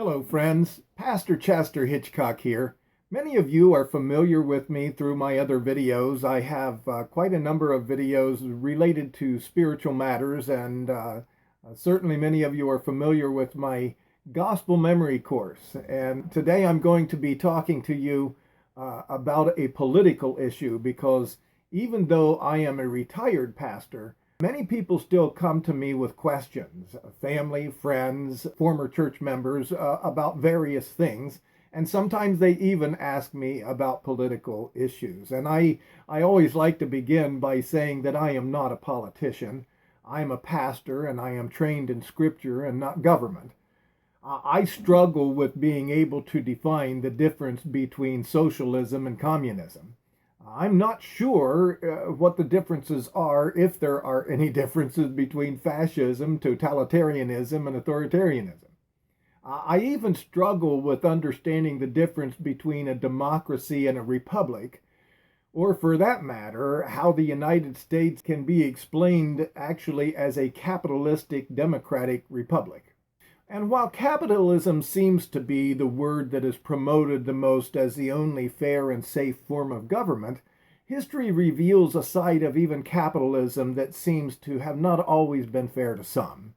Hello, friends. Pastor Chester Hitchcock here. Many of you are familiar with me through my other videos. I have quite a number of videos related to spiritual matters, and certainly many of you are familiar with my gospel memory course. And today I'm going to be talking to you about a political issue, because even though I am a retired pastor, many people still come to me with questions, family, friends, former church members, about various things. And sometimes they even ask me about political issues. And I always like to begin by saying that I am not a politician. I am a pastor, and I am trained in scripture and not government. I struggle with being able to define the difference between socialism and communism. I'm not sure what the differences are, if there are any differences between fascism, totalitarianism, and authoritarianism. I even struggle with understanding the difference between a democracy and a republic, or for that matter, how the United States can be explained actually as a capitalistic democratic republic. And while capitalism seems to be the word that is promoted the most as the only fair and safe form of government, history reveals a side of even capitalism that seems to have not always been fair to some.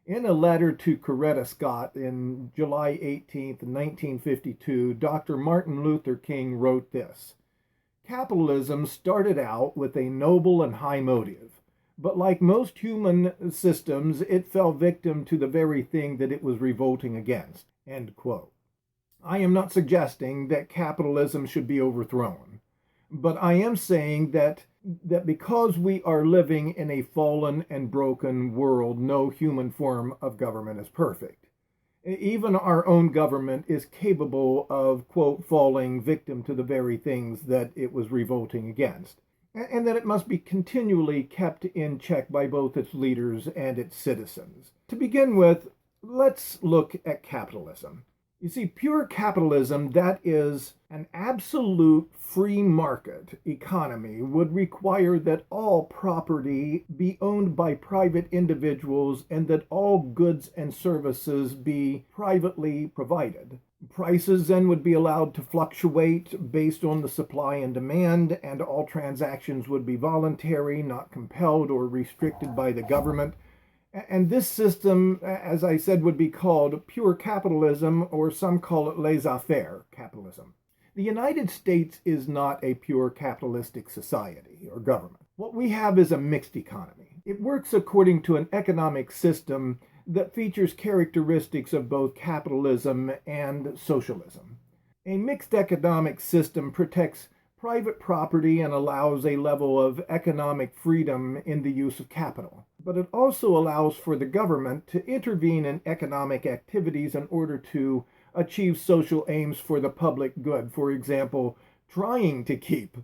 In a letter to Coretta Scott in July 18, 1952, Dr. Martin Luther King wrote this: "Capitalism started out with a noble and high motive. But like most human systems, it fell victim to the very thing that it was revolting against." End quote. I am not suggesting that capitalism should be overthrown, but I am saying that because we are living in a fallen and broken world, no human form of government is perfect. Even our own government is capable of, quote, falling victim to the very things that it was revolting against, and that it must be continually kept in check by both its leaders and its citizens. To begin with, let's look at capitalism. You see, pure capitalism, that is an absolute free market economy, would require that all property be owned by private individuals and that all goods and services be privately provided. Prices then would be allowed to fluctuate based on the supply and demand, and all transactions would be voluntary, not compelled or restricted by the government. And this system, as I said, would be called pure capitalism, or some call it laissez-faire capitalism. The United States is not a pure capitalistic society or government. What we have is a mixed economy. It works according to an economic system that features characteristics of both capitalism and socialism. A mixed economic system protects private property and allows a level of economic freedom in the use of capital. But it also allows for the government to intervene in economic activities in order to achieve social aims for the public good. For example, trying to keep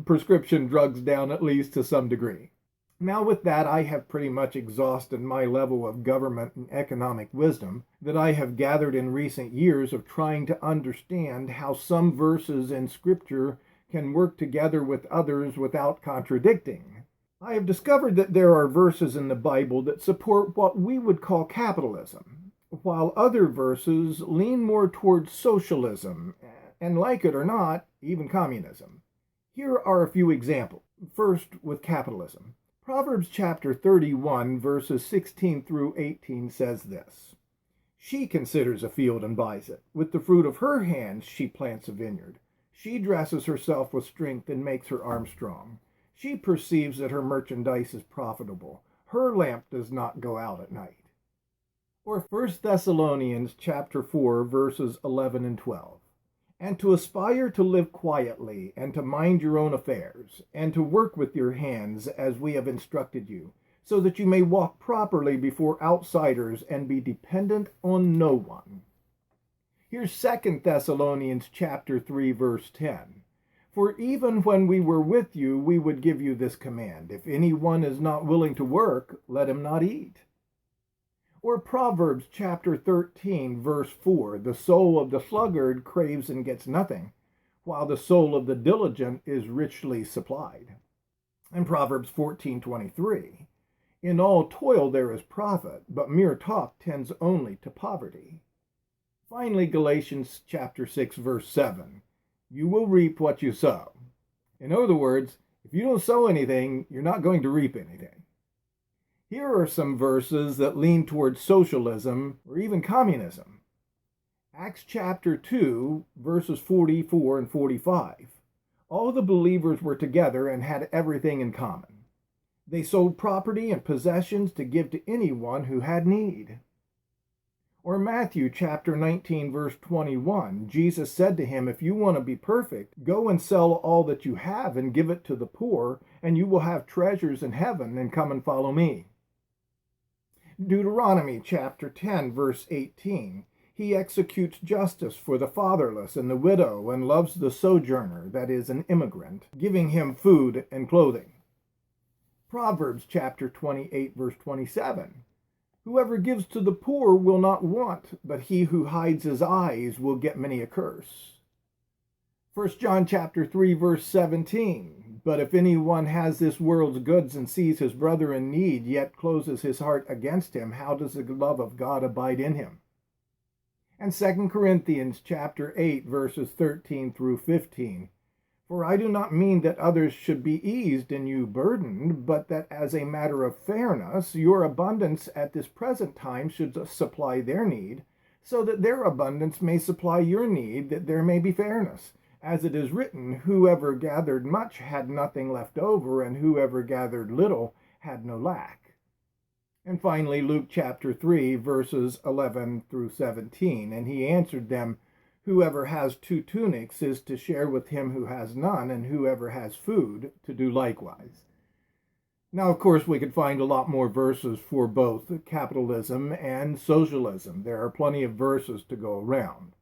prescription drugs down, at least to some degree. Now, with that, I have pretty much exhausted my level of government and economic wisdom that I have gathered in recent years of trying to understand how some verses in Scripture can work together with others without contradicting. I have discovered that there are verses in the Bible that support what we would call capitalism, while other verses lean more towards socialism, and like it or not, even communism. Here are a few examples. First, with capitalism. Proverbs chapter 31, verses 16 through 18 says this: "She considers a field and buys it. With the fruit of her hands she plants a vineyard. She dresses herself with strength and makes her arm strong. She perceives that her merchandise is profitable. Her lamp does not go out at night." Or 1 Thessalonians chapter 4, verses 11 and 12. "And to aspire to live quietly, and to mind your own affairs, and to work with your hands as we have instructed you, so that you may walk properly before outsiders and be dependent on no one." Here's 2 Thessalonians chapter 3, verse 10. "For even when we were with you, we would give you this command: if anyone is not willing to work, let him not eat." Or Proverbs chapter 13, verse 4, "The soul of the sluggard craves and gets nothing, while the soul of the diligent is richly supplied." And Proverbs 14:23, "In all toil there is profit, but mere talk tends only to poverty." Finally, Galatians chapter 6, verse 7. You will reap what you sow. In other words, if you don't sow anything, you're not going to reap anything. Here are some verses that lean towards socialism or even communism. Acts chapter 2, verses 44 and 45. All the believers were together and had everything in common. They sold property and possessions to give to anyone who had need. Or Matthew chapter 19, verse 21, Jesus said to him, if you want to be perfect, go and sell all that you have and give it to the poor, and you will have treasures in heaven, and come and follow me. Deuteronomy chapter 10, verse 18, he executes justice for the fatherless and the widow, and loves the sojourner, that is, an immigrant, giving him food and clothing. Proverbs chapter 28, verse 27, whoever gives to the poor will not want, but he who hides his eyes will get many a curse. 1 John chapter 3, verse 17, but if anyone has this world's goods and sees his brother in need, yet closes his heart against him, how does the love of God abide in him? And 2 Corinthians chapter 8, verses 13 through 15, for I do not mean that others should be eased and you burdened, but that as a matter of fairness, your abundance at this present time should supply their need, so that their abundance may supply your need, that there may be fairness. As it is written, whoever gathered much had nothing left over, and whoever gathered little had no lack. And finally, Luke chapter 3, verses 11 through 17, and he answered them, whoever has 2 tunics is to share with him who has none, and whoever has food to do likewise. Now, of course, we could find a lot more verses for both capitalism and socialism. There are plenty of verses to go around.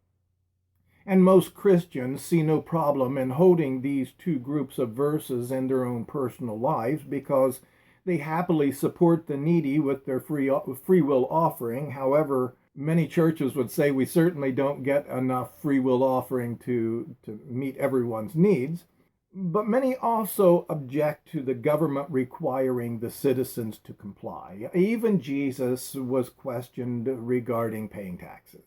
And most Christians see no problem in holding these 2 groups of verses in their own personal lives because they happily support the needy with their free will offering. However, many churches would say we certainly don't get enough free will offering to meet everyone's needs. But many also object to the government requiring the citizens to comply. Even Jesus was questioned regarding paying taxes.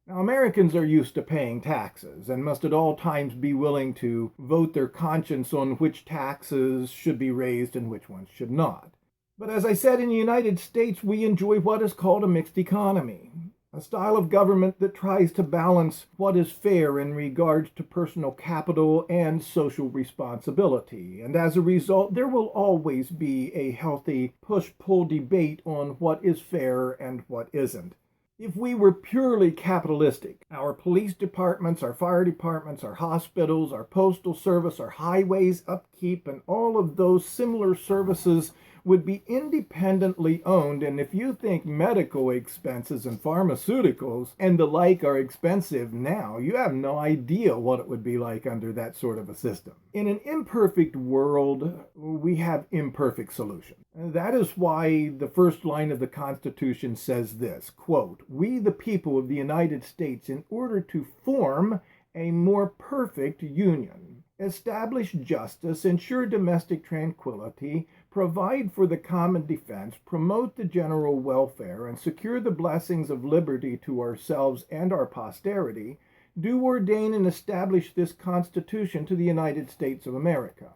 Now, Americans are used to paying taxes and must at all times be willing to vote their conscience on which taxes should be raised and which ones should not. But as I said, in the United States, we enjoy what is called a mixed economy, a style of government that tries to balance what is fair in regards to personal capital and social responsibility. And as a result, there will always be a healthy push-pull debate on what is fair and what isn't. If we were purely capitalistic, our police departments, our fire departments, our hospitals, our postal service, our highways, upkeep, and all of those similar services would be independently owned. And if you think medical expenses and pharmaceuticals and the like are expensive now, you have no idea what it would be like under that sort of a system. In an imperfect world, we have imperfect solutions. And that is why the first line of the Constitution says this, quote, "We the people of the United States, in order to form a more perfect union, establish justice, ensure domestic tranquility, provide for the common defense, promote the general welfare, and secure the blessings of liberty to ourselves and our posterity, do ordain and establish this Constitution to the United States of America."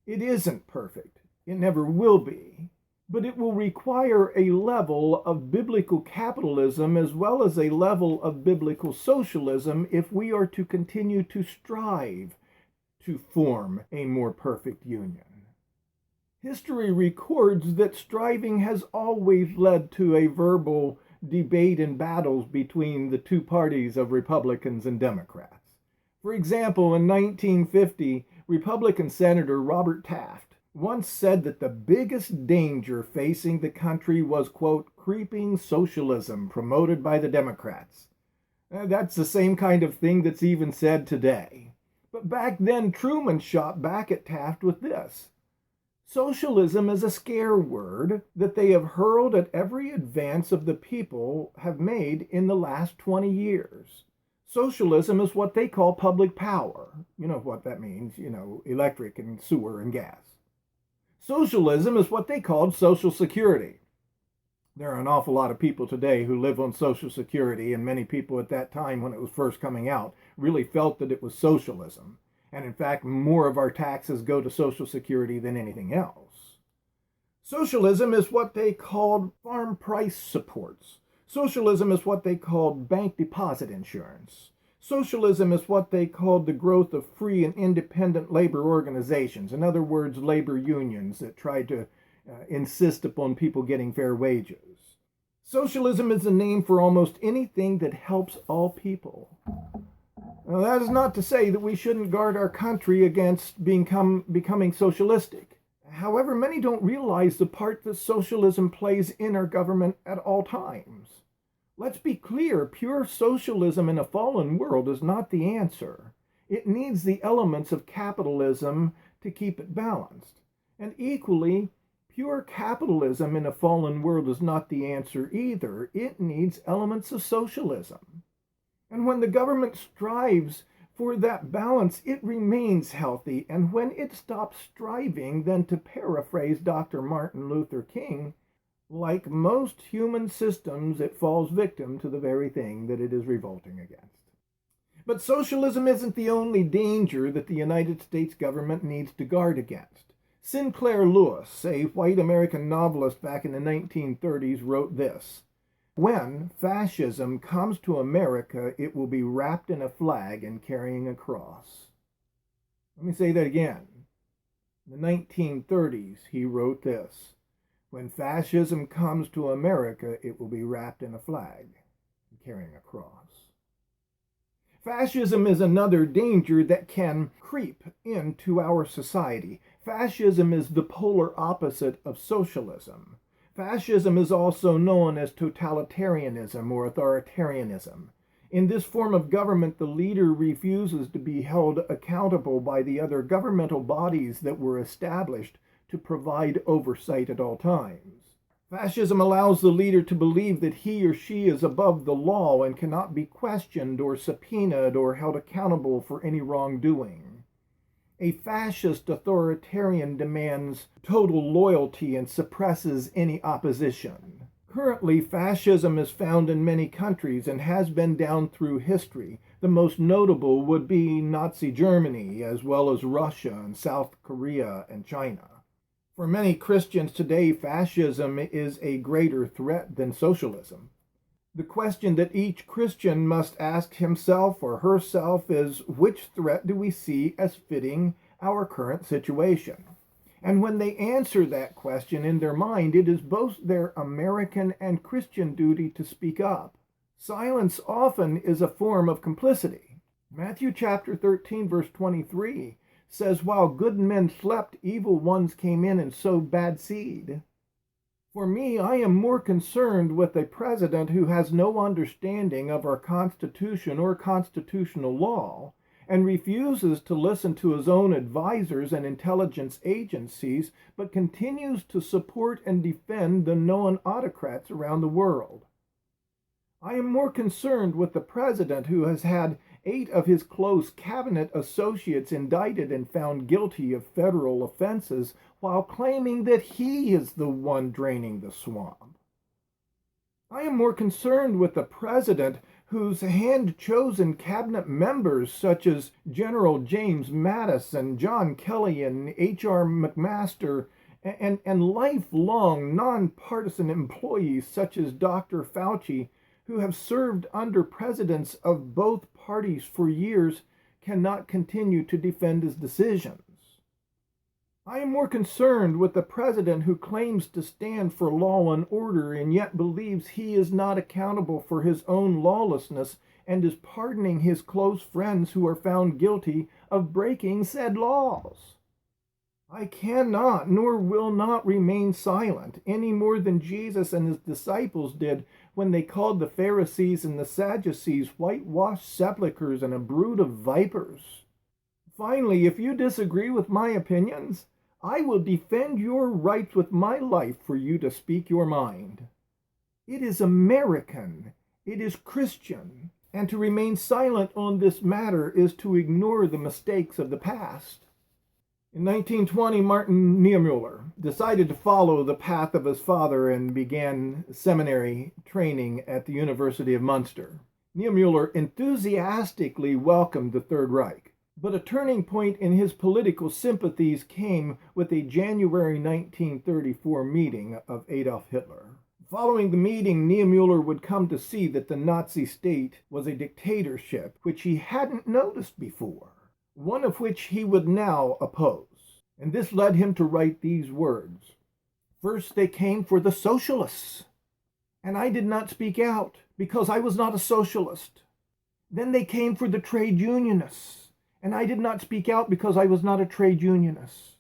It isn't perfect. It never will be. But it will require a level of biblical capitalism as well as a level of biblical socialism if we are to continue to strive to form a more perfect union. History records that striving has always led to a verbal debate and battles between the 2 parties of Republicans and Democrats. For example, in 1950, Republican Senator Robert Taft once said that the biggest danger facing the country was, quote, creeping socialism promoted by the Democrats. That's the same kind of thing that's even said today. But back then, Truman shot back at Taft with this: socialism is a scare word that they have hurled at every advance of the people have made in the last 20 years. Socialism is what they call public power. You know what that means, electric and sewer and gas. Socialism is what they called Social Security. There are an awful lot of people today who live on Social Security, and many people at that time when it was first coming out really felt that it was socialism. And in fact, more of our taxes go to Social Security than anything else. Socialism is what they called farm price supports. Socialism is what they called bank deposit insurance. Socialism is what they called the growth of free and independent labor organizations. In other words, labor unions that tried to insist upon people getting fair wages. Socialism is a name for almost anything that helps all people. Now, that is not to say that we shouldn't guard our country against becoming socialistic. However, many don't realize the part that socialism plays in our government at all times. Let's be clear, pure socialism in a fallen world is not the answer. It needs the elements of capitalism to keep it balanced. And equally, pure capitalism in a fallen world is not the answer either. It needs elements of socialism. And when the government strives for that balance, it remains healthy. And when it stops striving, then to paraphrase Dr. Martin Luther King, like most human systems, it falls victim to the very thing that it is revolting against. But socialism isn't the only danger that the United States government needs to guard against. Sinclair Lewis, a white American novelist back in the 1930s, wrote this: "When fascism comes to America, it will be wrapped in a flag and carrying a cross." Let me say that again. In the 1930s, he wrote this: "When fascism comes to America, it will be wrapped in a flag and carrying a cross." Fascism is another danger that can creep into our society. Fascism is the polar opposite of socialism. Fascism is also known as totalitarianism or authoritarianism. In this form of government, the leader refuses to be held accountable by the other governmental bodies that were established to provide oversight at all times. Fascism allows the leader to believe that he or she is above the law and cannot be questioned or subpoenaed or held accountable for any wrongdoing. A fascist authoritarian demands total loyalty and suppresses any opposition. Currently, fascism is found in many countries and has been down through history. The most notable would be Nazi Germany, as well as Russia and South Korea and China. For many Christians today, fascism is a greater threat than socialism. The question that each Christian must ask himself or herself is, which threat do we see as fitting our current situation? And when they answer that question in their mind, it is both their American and Christian duty to speak up. Silence often is a form of complicity. Matthew chapter 13, verse 23 says, "While good men slept, evil ones came in and sowed bad seed." For me, I am more concerned with a president who has no understanding of our Constitution or constitutional law and refuses to listen to his own advisors and intelligence agencies, but continues to support and defend the known autocrats around the world. I am more concerned with the president who has had 8 of his close cabinet associates indicted and found guilty of federal offenses while claiming that he is the one draining the swamp. I am more concerned with the president whose hand-chosen cabinet members such as General James Mattis and John Kelly and H.R. McMaster and lifelong nonpartisan employees such as Dr. Fauci, who have served under presidents of both parties for years, cannot continue to defend his decisions. I am more concerned with the president who claims to stand for law and order and yet believes he is not accountable for his own lawlessness and is pardoning his close friends who are found guilty of breaking said laws. I cannot nor will not remain silent any more than Jesus and his disciples did when they called the Pharisees and the Sadducees whitewashed sepulchres and a brood of vipers. Finally, if you disagree with my opinions, I will defend your rights with my life for you to speak your mind. It is American, it is Christian, and to remain silent on this matter is to ignore the mistakes of the past. In 1920, Martin Niemöller decided to follow the path of his father and began seminary training at the University of Munster. Niemöller enthusiastically welcomed the Third Reich, but a turning point in his political sympathies came with a January 1934 meeting of Adolf Hitler. Following the meeting, Niemöller would come to see that the Nazi state was a dictatorship which he hadn't noticed before, one of which he would now oppose. And this led him to write these words. First they came for the Socialists, and I did not speak out because I was not a socialist. Then they came for the trade unionists, and I did not speak out because I was not a trade unionist.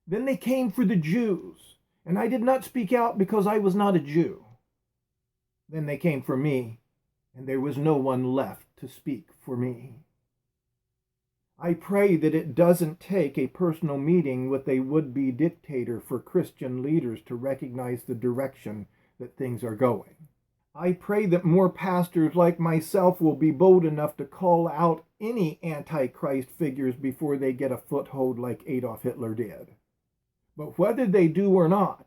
Then they came for the Jews, and I did not speak out because I was not a Jew. Then they came for me, and there was no one left to speak for me. I pray that it doesn't take a personal meeting with a would-be dictator for Christian leaders to recognize the direction that things are going. I pray that more pastors like myself will be bold enough to call out any antichrist figures before they get a foothold like Adolf Hitler did. But whether they do or not,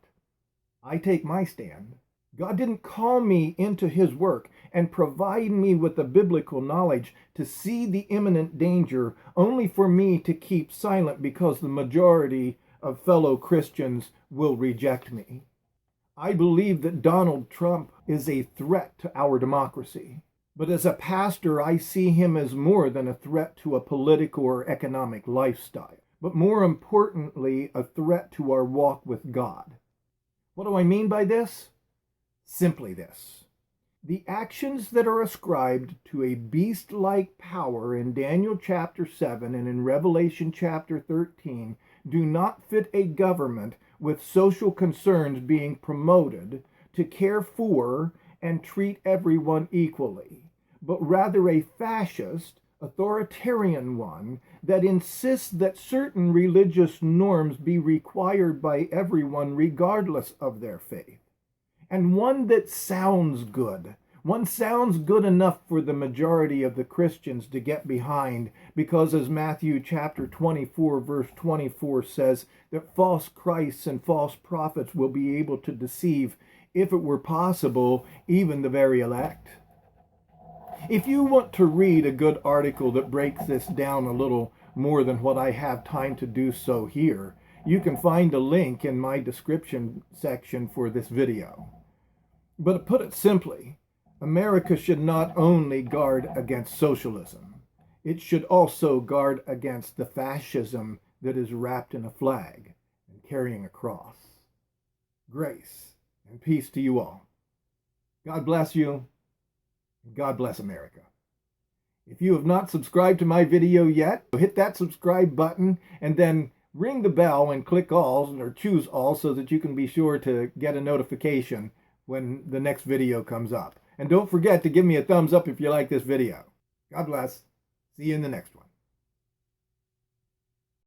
I take my stand. God didn't call me into his work and provide me with the biblical knowledge to see the imminent danger only for me to keep silent because the majority of fellow Christians will reject me. I believe that Donald Trump is a threat to our democracy. But as a pastor, I see him as more than a threat to a political or economic lifestyle, but more importantly, a threat to our walk with God. What do I mean by this? Simply this. The actions that are ascribed to a beast-like power in Daniel chapter 7 and in Revelation chapter 13 do not fit a government with social concerns being promoted to care for and treat everyone equally, but rather a fascist, authoritarian one that insists that certain religious norms be required by everyone regardless of their faith. And one that sounds good. One sounds good enough for the majority of the Christians to get behind, because as Matthew chapter 24 verse 24 says, that false Christs and false prophets will be able to deceive, if it were possible, even the very elect. If you want to read a good article that breaks this down a little more than what I have time to do so here, you can find a link in my description section for this video. But to put it simply, America should not only guard against socialism, it should also guard against the fascism that is wrapped in a flag and carrying a cross. Grace and peace to you all. God bless you, and God bless America. If you have not subscribed to my video yet, hit that subscribe button and then ring the bell and click all or choose all so that you can be sure to get a notification when the next video comes up. And don't forget to give me a thumbs up if you like this video. God bless. See you in the next one.